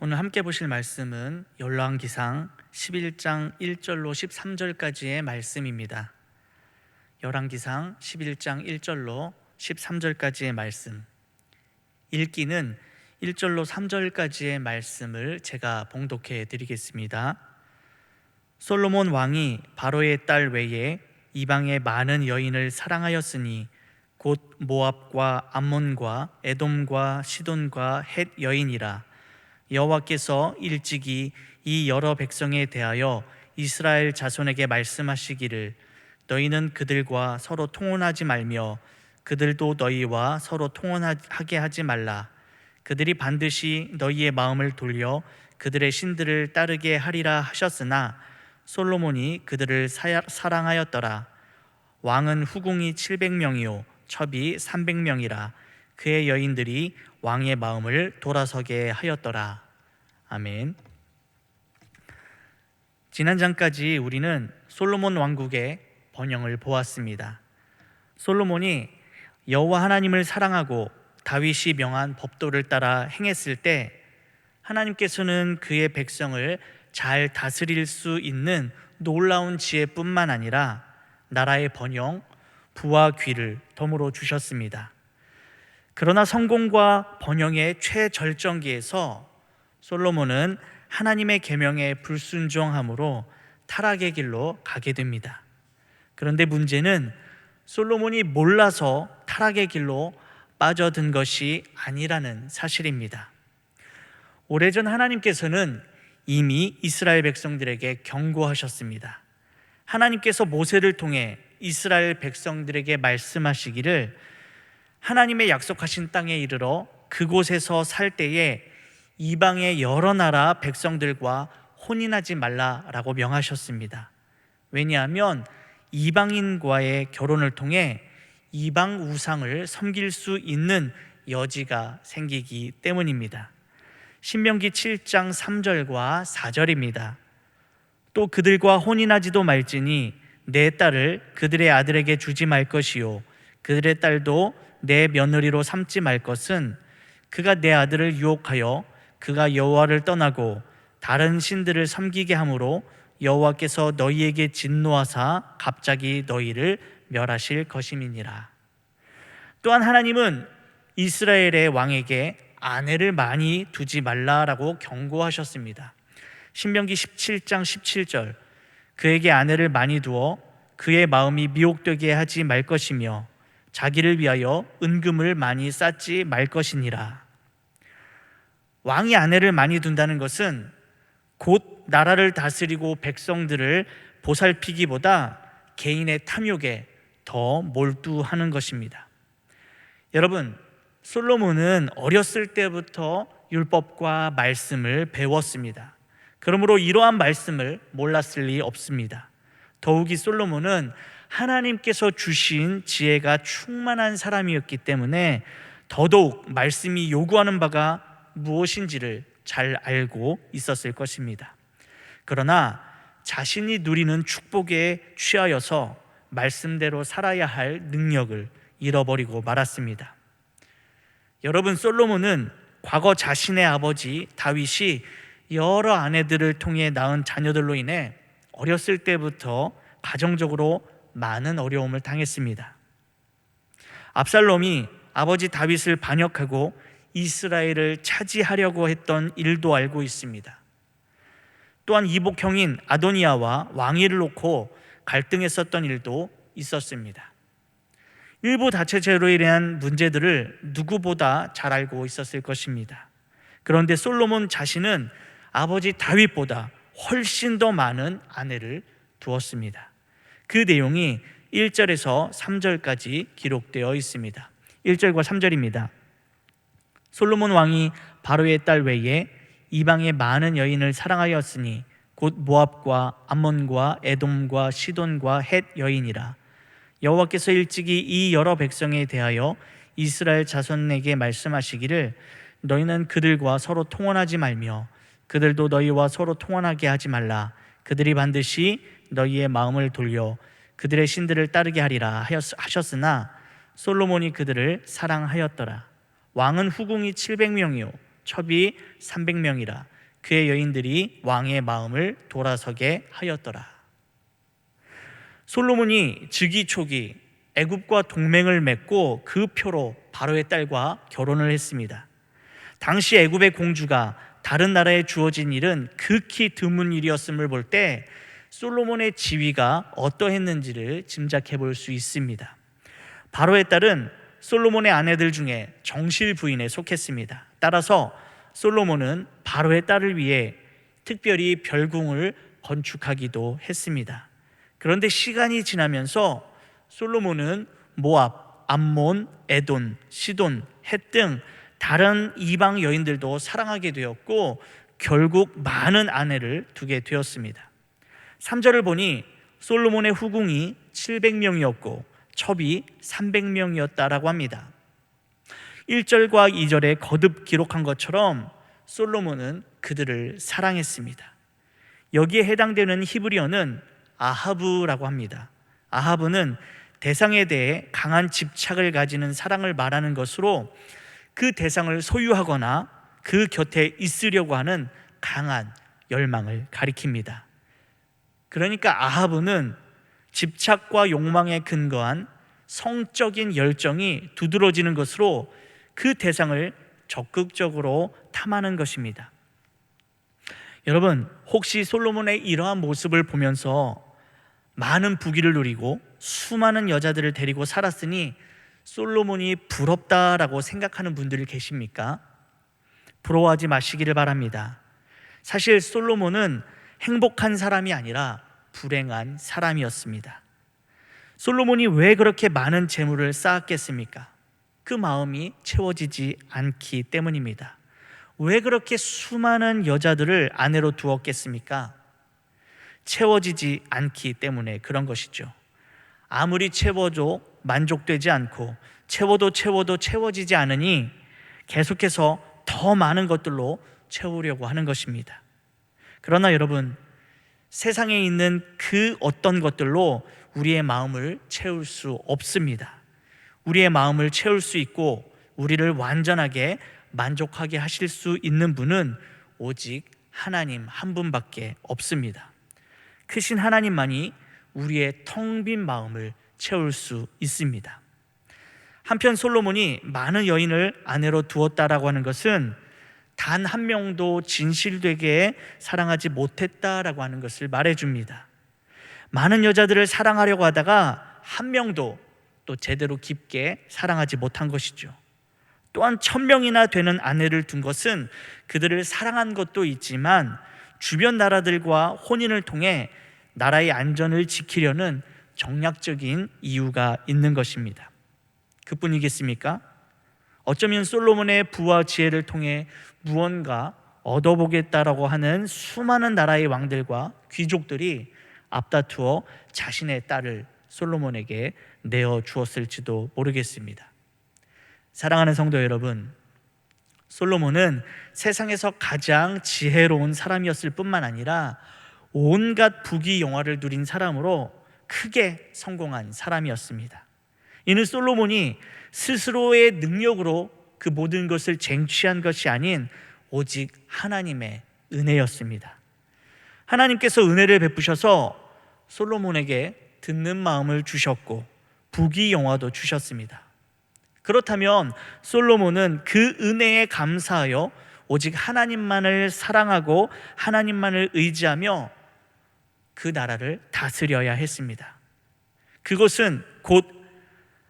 오늘 함께 보실 말씀은 열왕기상 11장 1절로 13절까지의 말씀입니다. 열왕기상 11장 1절로 13절까지의 말씀. 읽기는 1절로 3절까지의 말씀을 제가 봉독해 드리겠습니다. 솔로몬 왕이 바로의 딸 외에 이방의 많은 여인을 사랑하였으니 곧 모압과 암몬과 에돔과 시돈과 헷 여인이라. 여호와께서 일찍이 이 여러 백성에 대하여 이스라엘 자손에게 말씀하시기를 너희는 그들과 서로 통혼하지 말며 그들도 너희와 서로 통혼하게 하지 말라. 그들이 반드시 너희의 마음을 돌려 그들의 신들을 따르게 하리라 하셨으나 솔로몬이 그들을 사랑하였더라. 왕은 후궁이 700명이요 첩이 300명이라. 그의 여인들이 왕의 마음을 돌아서게 하였더라. 아멘. 지난 장까지 우리는 솔로몬 왕국의 번영을 보았습니다. 솔로몬이 여호와 하나님을 사랑하고 다윗이 명한 법도를 따라 행했을 때 하나님께서는 그의 백성을 잘 다스릴 수 있는 놀라운 지혜뿐만 아니라 나라의 번영, 부와 귀를 덤으로 주셨습니다. 그러나 성공과 번영의 최절정기에서 솔로몬은 하나님의 계명에 불순종함으로 타락의 길로 가게 됩니다. 그런데 문제는 솔로몬이 몰라서 타락의 길로 빠져든 것이 아니라는 사실입니다. 오래전 하나님께서는 이미 이스라엘 백성들에게 경고하셨습니다. 하나님께서 모세를 통해 이스라엘 백성들에게 말씀하시기를 하나님의 약속하신 땅에 이르러 그곳에서 살 때에 이방의 여러 나라 백성들과 혼인하지 말라라고 명하셨습니다. 왜냐하면 이방인과의 결혼을 통해 이방 우상을 섬길 수 있는 여지가 생기기 때문입니다. 신명기 7장 3절과 4절입니다. 또 그들과 혼인하지도 말지니 내 딸을 그들의 아들에게 주지 말 것이요 그들의 딸도 내 며느리로 삼지 말 것은 그가 내 아들을 유혹하여 그가 여호와를 떠나고 다른 신들을 섬기게 함으로 여호와께서 너희에게 진노하사 갑자기 너희를 멸하실 것임이니라. 또한 하나님은 이스라엘의 왕에게 아내를 많이 두지 말라라고 경고하셨습니다. 신명기 17장 17절 그에게 아내를 많이 두어 그의 마음이 미혹되게 하지 말 것이며 자기를 위하여 은금을 많이 쌓지 말 것이니라. 왕이 아내를 많이 둔다는 것은 곧 나라를 다스리고 백성들을 보살피기보다 개인의 탐욕에 더 몰두하는 것입니다. 여러분, 솔로몬은 어렸을 때부터 율법과 말씀을 배웠습니다. 그러므로 이러한 말씀을 몰랐을 리 없습니다. 더욱이 솔로몬은 하나님께서 주신 지혜가 충만한 사람이었기 때문에 더더욱 말씀이 요구하는 바가 무엇인지를 잘 알고 있었을 것입니다. 그러나 자신이 누리는 축복에 취하여서 말씀대로 살아야 할 능력을 잃어버리고 말았습니다. 여러분, 솔로몬은 과거 자신의 아버지 다윗이 여러 아내들을 통해 낳은 자녀들로 인해 어렸을 때부터 가정적으로 많은 어려움을 당했습니다. 압살롬이 아버지 다윗을 반역하고 이스라엘을 차지하려고 했던 일도 알고 있습니다. 또한 이복형인 아도니아와 왕위를 놓고 갈등했었던 일도 있었습니다. 일부 다처제로 인한 문제들을 누구보다 잘 알고 있었을 것입니다. 그런데 솔로몬 자신은 아버지 다윗보다 훨씬 더 많은 아내를 두었습니다. 그 내용이 1절에서 3절까지 기록되어 있습니다. 1절과 3절입니다. 솔로몬 왕이 바로의 딸 외에 이방의 많은 여인을 사랑하였으니 곧 모압과 암몬과 에돔과 시돈과 헷 여인이라. 여호와께서 일찍이 이 여러 백성에 대하여 이스라엘 자손에게 말씀하시기를 너희는 그들과 서로 통혼하지 말며 그들도 너희와 서로 통혼하게 하지 말라. 그들이 반드시 너희의 마음을 돌려 그들의 신들을 따르게 하리라 하셨으나 솔로몬이 그들을 사랑하였더라. 왕은 후궁이 700명이요 첩이 300명이라. 그의 여인들이 왕의 마음을 돌아서게 하였더라. 솔로몬이 즉위초기 애굽과 동맹을 맺고 그 표로 바로의 딸과 결혼을 했습니다. 당시 애굽의 공주가 다른 나라에 주어진 일은 극히 드문 일이었음을 볼 때 솔로몬의 지위가 어떠했는지를 짐작해 볼 수 있습니다. 바로의 딸은 솔로몬의 아내들 중에 정실 부인에 속했습니다. 따라서 솔로몬은 바로의 딸을 위해 특별히 별궁을 건축하기도 했습니다. 그런데 시간이 지나면서 솔로몬은 모압, 암몬, 에돈, 시돈, 헷 등 다른 이방 여인들도 사랑하게 되었고 결국 많은 아내를 두게 되었습니다. 3절을 보니 솔로몬의 후궁이 700명이었고 첩이 300명이었다라고 합니다. 1절과 2절에 거듭 기록한 것처럼 솔로몬은 그들을 사랑했습니다. 여기에 해당되는 히브리어는 아하브라고 합니다. 아하브는 대상에 대해 강한 집착을 가지는 사랑을 말하는 것으로 그 대상을 소유하거나 그 곁에 있으려고 하는 강한 열망을 가리킵니다. 그러니까 아하브는 집착과 욕망에 근거한 성적인 열정이 두드러지는 것으로 그 대상을 적극적으로 탐하는 것입니다. 여러분, 혹시 솔로몬의 이러한 모습을 보면서 많은 부귀를 누리고 수많은 여자들을 데리고 살았으니 솔로몬이 부럽다라고 생각하는 분들이 계십니까? 부러워하지 마시기를 바랍니다. 사실 솔로몬은 행복한 사람이 아니라 불행한 사람이었습니다. 솔로몬이 왜 그렇게 많은 재물을 쌓았겠습니까? 그 마음이 채워지지 않기 때문입니다. 왜 그렇게 수많은 여자들을 아내로 두었겠습니까? 채워지지 않기 때문에 그런 것이죠. 아무리 채워도 만족되지 않고 채워도 채워지지 않으니 계속해서 더 많은 것들로 채우려고 하는 것입니다. 그러나 여러분, 세상에 있는 그 어떤 것들로 우리의 마음을 채울 수 없습니다. 우리의 마음을 채울 수 있고 우리를 완전하게 만족하게 하실 수 있는 분은 오직 하나님 한 분밖에 없습니다. 크신 하나님만이 우리의 텅 빈 마음을 채울 수 있습니다. 한편 솔로몬이 많은 여인을 아내로 두었다라고 하는 것은 단 한 명도 진실되게 사랑하지 못했다라고 하는 것을 말해줍니다. 많은 여자들을 사랑하려고 하다가 한 명도 또 제대로 깊게 사랑하지 못한 것이죠. 또한 1000명이나 되는 아내를 둔 것은 그들을 사랑한 것도 있지만 주변 나라들과 혼인을 통해 나라의 안전을 지키려는 정략적인 이유가 있는 것입니다. 그뿐이겠습니까? 어쩌면 솔로몬의 부와 지혜를 통해 무언가 얻어보겠다라고 하는 수많은 나라의 왕들과 귀족들이 앞다투어 자신의 딸을 솔로몬에게 내어 주었을지도 모르겠습니다. 사랑하는 성도 여러분, 솔로몬은 세상에서 가장 지혜로운 사람이었을 뿐만 아니라 온갖 부귀영화를 누린 사람으로 크게 성공한 사람이었습니다. 이는 솔로몬이 스스로의 능력으로 그 모든 것을 쟁취한 것이 아닌 오직 하나님의 은혜였습니다. 하나님께서 은혜를 베푸셔서 솔로몬에게 듣는 마음을 주셨고 부귀영화도 주셨습니다. 그렇다면 솔로몬은 그 은혜에 감사하여 오직 하나님만을 사랑하고 하나님만을 의지하며 그 나라를 다스려야 했습니다. 그것은 곧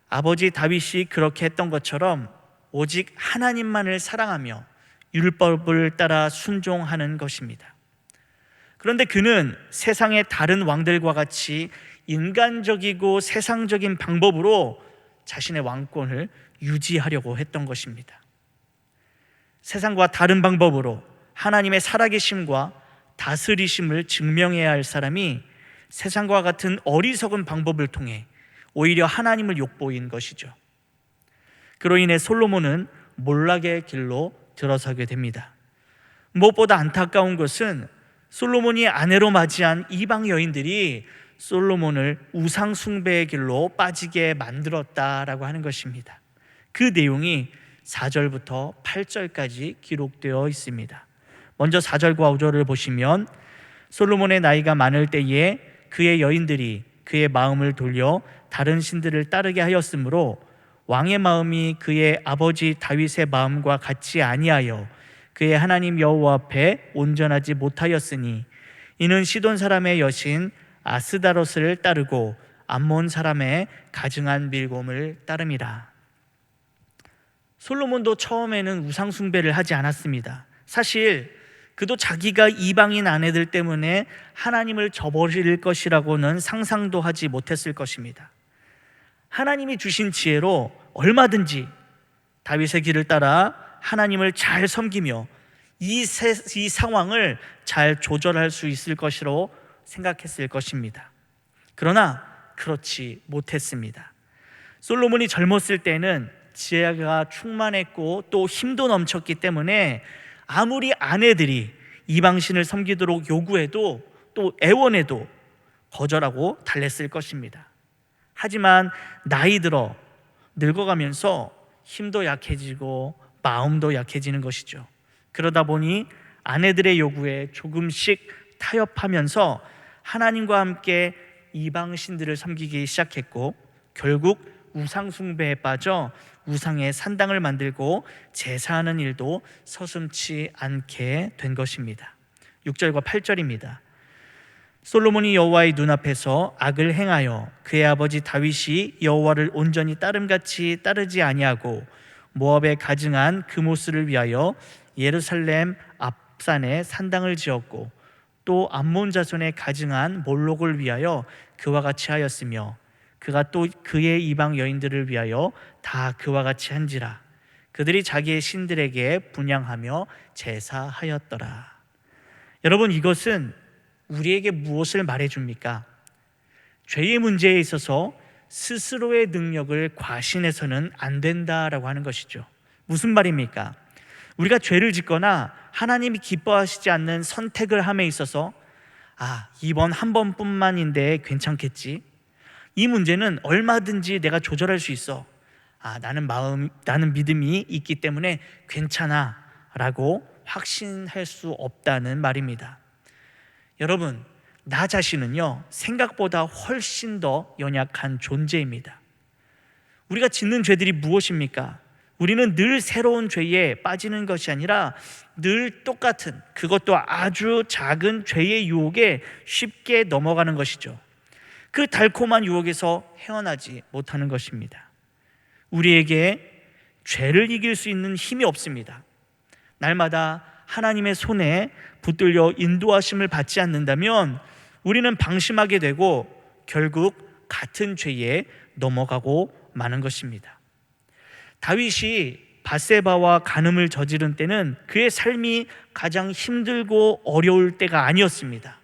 아버지 다윗이 그렇게 했던 것처럼 오직 하나님만을 사랑하며 율법을 따라 순종하는 것입니다. 그런데 그는 세상의 다른 왕들과 같이 인간적이고 세상적인 방법으로 자신의 왕권을 유지하려고 했던 것입니다. 세상과 다른 방법으로 하나님의 살아계심과 다스리심을 증명해야 할 사람이 세상과 같은 어리석은 방법을 통해 오히려 하나님을 욕보인 것이죠. 그로 인해 솔로몬은 몰락의 길로 들어서게 됩니다. 무엇보다 안타까운 것은 솔로몬이 아내로 맞이한 이방 여인들이 솔로몬을 우상 숭배의 길로 빠지게 만들었다라고 하는 것입니다. 그 내용이 4절부터 8절까지 기록되어 있습니다. 먼저 4절과 5절을 보시면 솔로몬의 나이가 많을 때에 그의 여인들이 그의 마음을 돌려 다른 신들을 따르게 하였으므로 왕의 마음이 그의 아버지 다윗의 마음과 같이 아니하여 그의 하나님 여호와 앞에 온전하지 못하였으니 이는 시돈 사람의 여신 아스다롯을 따르고 암몬 사람의 가증한 밀곰을 따름이라. 솔로몬도 처음에는 우상 숭배를 하지 않았습니다. 사실 그도 자기가 이방인 아내들 때문에 하나님을 저버릴 것이라고는 상상도 하지 못했을 것입니다. 하나님이 주신 지혜로 얼마든지 다윗의 길을 따라 하나님을 잘 섬기며 이 상황을 잘 조절할 수 있을 것이라고 생각했을 것입니다. 그러나 그렇지 못했습니다. 솔로몬이 젊었을 때는 지혜가 충만했고 또 힘도 넘쳤기 때문에 아무리 아내들이 이방신을 섬기도록 요구해도 또 애원해도 거절하고 달랬을 것입니다. 하지만 나이 들어 늙어가면서 힘도 약해지고 마음도 약해지는 것이죠. 그러다 보니 아내들의 요구에 조금씩 타협하면서 하나님과 함께 이방신들을 섬기기 시작했고 결국 우상 숭배에 빠져 우상의 산당을 만들고 제사하는 일도 서슴지 않게 된 것입니다. 6절과 8절입니다. 솔로몬이 여호와의 눈앞에서 악을 행하여 그의 아버지 다윗이 여호와를 온전히 따름같이 따르지 아니하고 모압에 가증한 그모스를 위하여 예루살렘 앞산에 산당을 지었고 또 암몬 자손의 가증한 몰록을 위하여 그와 같이 하였으며 그가 또 그의 이방 여인들을 위하여 다 그와 같이 한지라. 그들이 자기의 신들에게 분향하며 제사하였더라. 여러분, 이것은 우리에게 무엇을 말해줍니까? 죄의 문제에 있어서 스스로의 능력을 과신해서는 안 된다라고 하는 것이죠. 무슨 말입니까? 우리가 죄를 짓거나 하나님이 기뻐하시지 않는 선택을 함에 있어서 이번 한 번뿐만인데 괜찮겠지, 이 문제는 얼마든지 내가 조절할 수 있어, 나는 믿음이 있기 때문에 괜찮아 라고 확신할 수 없다는 말입니다. 여러분, 나 자신은요 생각보다 훨씬 더 연약한 존재입니다. 우리가 짓는 죄들이 무엇입니까? 우리는 늘 새로운 죄에 빠지는 것이 아니라 늘 똑같은, 그것도 아주 작은 죄의 유혹에 쉽게 넘어가는 것이죠. 그 달콤한 유혹에서 헤어나지 못하는 것입니다. 우리에게 죄를 이길 수 있는 힘이 없습니다. 날마다 하나님의 손에 붙들려 인도하심을 받지 않는다면 우리는 방심하게 되고 결국 같은 죄에 넘어가고 마는 것입니다. 다윗이 밧세바와 간음을 저지른 때는 그의 삶이 가장 힘들고 어려울 때가 아니었습니다.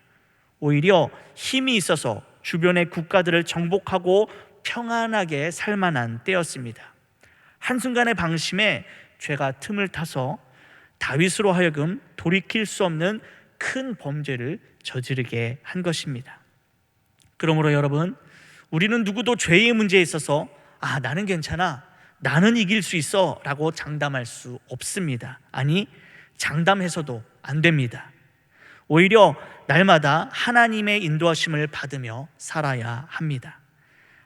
오히려 힘이 있어서 주변의 국가들을 정복하고 평안하게 살만한 때였습니다. 한순간의 방심에 죄가 틈을 타서 다윗으로 하여금 돌이킬 수 없는 큰 범죄를 저지르게 한 것입니다. 그러므로 여러분, 우리는 누구도 죄의 문제에 있어서 나는 괜찮아, 나는 이길 수 있어 라고 장담할 수 없습니다. 아니, 장담해서도 안 됩니다. 오히려 날마다 하나님의 인도하심을 받으며 살아야 합니다.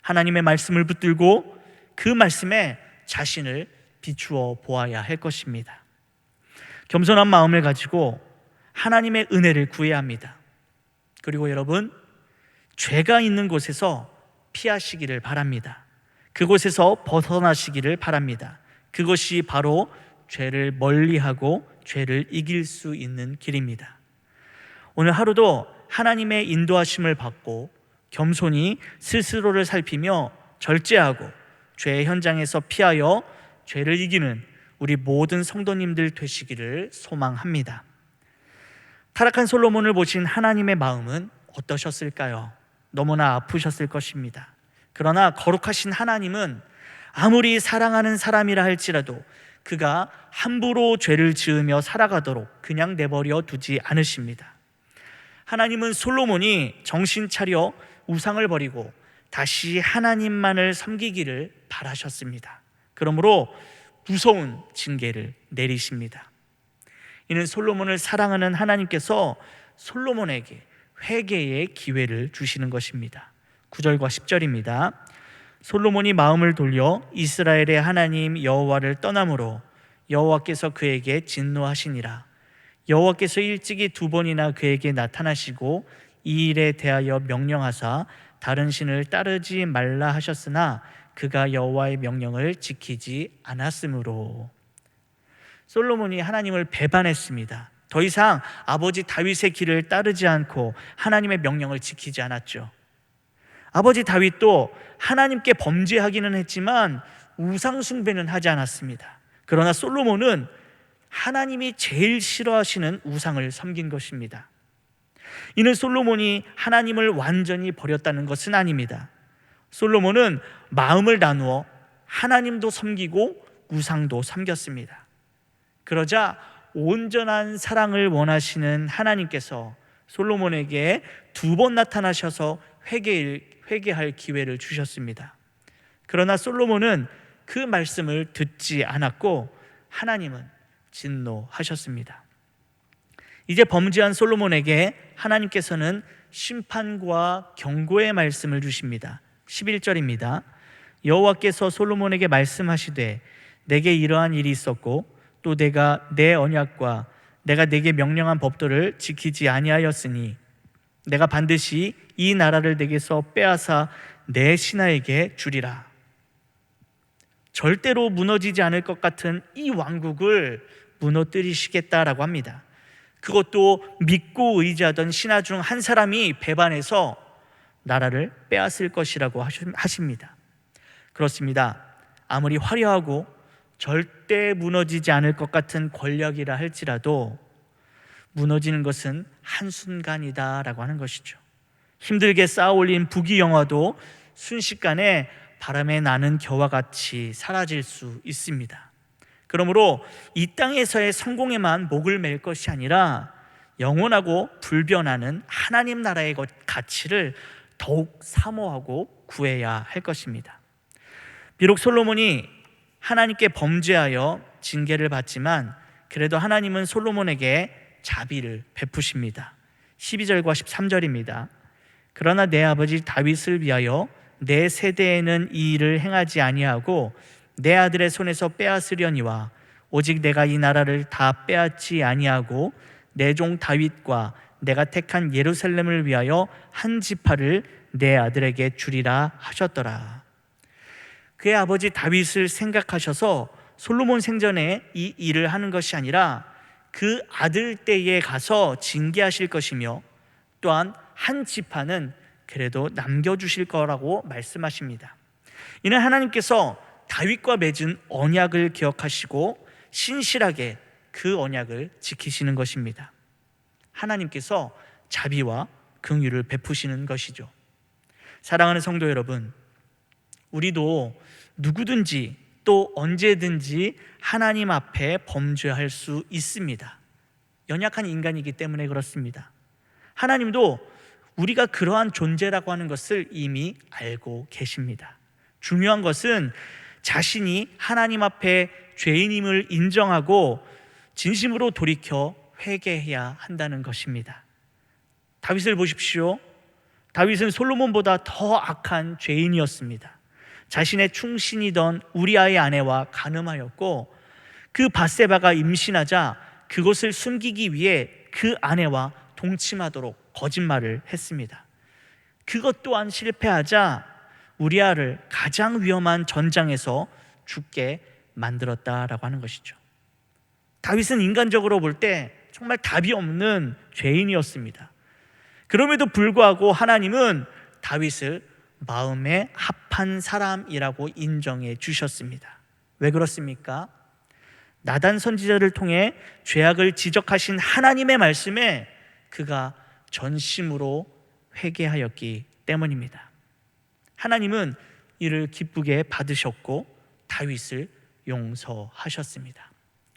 하나님의 말씀을 붙들고 그 말씀에 자신을 비추어 보아야 할 것입니다. 겸손한 마음을 가지고 하나님의 은혜를 구해야 합니다. 그리고 여러분, 죄가 있는 곳에서 피하시기를 바랍니다. 그곳에서 벗어나시기를 바랍니다. 그것이 바로 죄를 멀리하고 죄를 이길 수 있는 길입니다. 오늘 하루도 하나님의 인도하심을 받고 겸손히 스스로를 살피며 절제하고 죄의 현장에서 피하여 죄를 이기는 우리 모든 성도님들 되시기를 소망합니다. 타락한 솔로몬을 보신 하나님의 마음은 어떠셨을까요? 너무나 아프셨을 것입니다. 그러나 거룩하신 하나님은 아무리 사랑하는 사람이라 할지라도 그가 함부로 죄를 지으며 살아가도록 그냥 내버려 두지 않으십니다. 하나님은 솔로몬이 정신 차려 우상을 버리고 다시 하나님만을 섬기기를 바라셨습니다. 그러므로 무서운 징계를 내리십니다. 이는 솔로몬을 사랑하는 하나님께서 솔로몬에게 회개의 기회를 주시는 것입니다. 9절과 10절입니다. 솔로몬이 마음을 돌려 이스라엘의 하나님 여호와를 떠남으로 여호와께서 그에게 진노하시니라. 여호와께서 일찍이 2번이나 그에게 나타나시고 이 일에 대하여 명령하사 다른 신을 따르지 말라 하셨으나 그가 여호와의 명령을 지키지 않았으므로. 솔로몬이 하나님을 배반했습니다. 더 이상 아버지 다윗의 길을 따르지 않고 하나님의 명령을 지키지 않았죠. 아버지 다윗도 하나님께 범죄하기는 했지만 우상 숭배는 하지 않았습니다. 그러나 솔로몬은 하나님이 제일 싫어하시는 우상을 섬긴 것입니다. 이는 솔로몬이 하나님을 완전히 버렸다는 것은 아닙니다. 솔로몬은 마음을 나누어 하나님도 섬기고 우상도 섬겼습니다. 그러자 온전한 사랑을 원하시는 하나님께서 솔로몬에게 2번 나타나셔서 회개할 기회를 주셨습니다. 그러나 솔로몬은 그 말씀을 듣지 않았고 하나님은 진노하셨습니다. 이제 범죄한 솔로몬에게 하나님께서는 심판과 경고의 말씀을 주십니다. 11절입니다. 여호와께서 솔로몬에게 말씀하시되 내게 이러한 일이 있었고 또 내가 내 언약과 내가 내게 명령한 법도를 지키지 아니하였으니 내가 반드시 이 나라를 내게서 빼앗아 내 신하에게 주리라. 절대로 무너지지 않을 것 같은 이 왕국을 무너뜨리시겠다라고 합니다. 그것도 믿고 의지하던 신하 중 한 사람이 배반해서 나라를 빼앗을 것이라고 하십니다. 그렇습니다. 아무리 화려하고 절대 무너지지 않을 것 같은 권력이라 할지라도 무너지는 것은 한순간이다라고 하는 것이죠. 힘들게 쌓아올린 부귀영화도 순식간에 바람에 나는 겨와 같이 사라질 수 있습니다. 그러므로 이 땅에서의 성공에만 목을 맬 것이 아니라 영원하고 불변하는 하나님 나라의 가치를 더욱 사모하고 구해야 할 것입니다. 비록 솔로몬이 하나님께 범죄하여 징계를 받지만 그래도 하나님은 솔로몬에게 자비를 베푸십니다. 12절과 13절입니다. 그러나 내 아버지 다윗을 위하여 내 세대에는 이 일을 행하지 아니하고 내 아들의 손에서 빼앗으려니와 오직 내가 이 나라를 다 빼앗지 아니하고 내 종 다윗과 내가 택한 예루살렘을 위하여 한 지파를 내 아들에게 주리라 하셨더라. 그의 아버지 다윗을 생각하셔서 솔로몬 생전에 이 일을 하는 것이 아니라 그 아들 때에 가서 징계하실 것이며 또한 한 지파는 그래도 남겨주실 거라고 말씀하십니다. 이는 하나님께서 다윗과 맺은 언약을 기억하시고 신실하게 그 언약을 지키시는 것입니다. 하나님께서 자비와 긍휼을 베푸시는 것이죠. 사랑하는 성도 여러분, 우리도 누구든지 또 언제든지 하나님 앞에 범죄할 수 있습니다. 연약한 인간이기 때문에 그렇습니다. 하나님도 우리가 그러한 존재라고 하는 것을 이미 알고 계십니다. 중요한 것은 자신이 하나님 앞에 죄인임을 인정하고 진심으로 돌이켜 회개해야 한다는 것입니다. 다윗을 보십시오. 다윗은 솔로몬보다 더 악한 죄인이었습니다. 자신의 충신이던 우리아의 아내와 간음하였고 그 밧세바가 임신하자 그것을 숨기기 위해 그 아내와 동침하도록 거짓말을 했습니다. 그것 또한 실패하자 우리아를 가장 위험한 전장에서 죽게 만들었다라고 하는 것이죠. 다윗은 인간적으로 볼 때 정말 답이 없는 죄인이었습니다. 그럼에도 불구하고 하나님은 다윗을 마음에 합한 사람이라고 인정해 주셨습니다. 왜 그렇습니까? 나단 선지자를 통해 죄악을 지적하신 하나님의 말씀에 그가 전심으로 회개하였기 때문입니다. 하나님은 이를 기쁘게 받으셨고 다윗을 용서하셨습니다.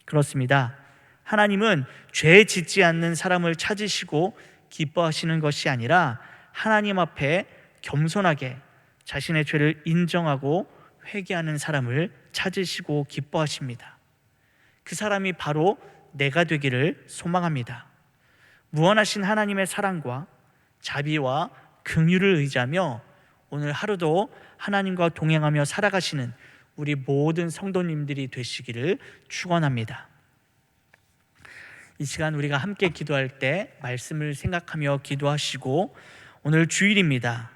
그렇습니다. 하나님은 죄 짓지 않는 사람을 찾으시고 기뻐하시는 것이 아니라 하나님 앞에 겸손하게 자신의 죄를 인정하고 회개하는 사람을 찾으시고 기뻐하십니다. 그 사람이 바로 내가 되기를 소망합니다. 무한하신 하나님의 사랑과 자비와 긍휼을 의지하며 오늘 하루도 하나님과 동행하며 살아가시는 우리 모든 성도님들이 되시기를 축원합니다. 이 시간 우리가 함께 기도할 때 말씀을 생각하며 기도하시고, 오늘 주일입니다.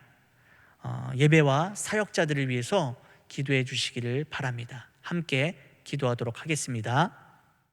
예배와 사역자들을 위해서 기도해 주시기를 바랍니다. 함께 기도하도록 하겠습니다.